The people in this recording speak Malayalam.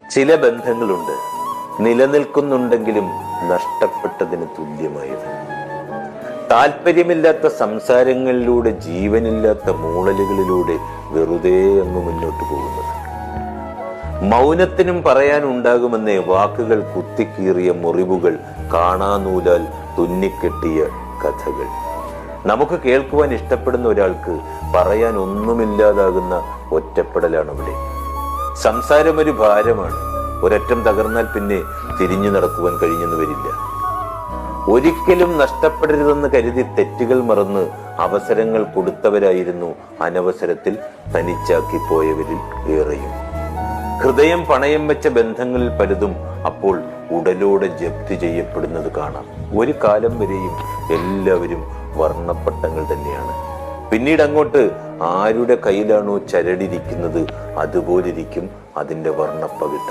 ചില ബന്ധങ്ങളുണ്ട് നിലനിൽക്കുന്നുണ്ടെങ്കിലും നഷ്ടപ്പെട്ടതിന് തുല്യമായത്. താല്പര്യമില്ലാത്ത സംസാരങ്ങളിലൂടെ, ജീവനില്ലാത്ത മൂളലുകളിലൂടെ വെറുതെ അങ്ങ് മുന്നോട്ട് പോകുന്നത്. മൗനത്തിനും പറയാനുണ്ടാകുമെന്നേ വാക്കുകൾ കുത്തിക്കീറിയ മുറിവുകൾ, കാണാനൂലാൽ തുന്നിക്കെട്ടിയ കഥകൾ. നമുക്ക് കേൾക്കുവാൻ ഇഷ്ടപ്പെടുന്ന ഒരാൾക്ക് പറയാൻ ഒന്നുമില്ലാതാകുന്ന ഒറ്റപ്പെടലാണ് അവിടെ. സംസാരം ഒരു ഭാരമാണ്. ഒരറ്റം തകർന്നാൽ പിന്നെ തിരിഞ്ഞു നടക്കുവാൻ കഴിഞ്ഞെന്ന് വരില്ല. ഒരിക്കലും നഷ്ടപ്പെടരുതെന്ന് കരുതി തെറ്റുകൾ മറന്ന് അവസരങ്ങൾ കൊടുത്തവരായിരുന്നു അനവസരത്തിൽ തനിച്ചാക്കി പോയവരിൽ ഏറെയും. ഹൃദയം പണയം വെച്ച ബന്ധങ്ങളിൽ പലതും അപ്പോൾ ഉടലോടെ ജപ്തി ചെയ്യപ്പെടുന്നത് കാണാം. ഒരു കാലം വരെയും എല്ലാവരും വർണ്ണപ്പട്ടങ്ങൾ തന്നെയാണ്. പിന്നീട് അങ്ങോട്ട് ആരുടെ കയ്യിലാണോ ചരടിരിക്കുന്നത് അതുപോലിരിക്കും അതിന്റെ വർണ്ണപ്പകിട്ടം.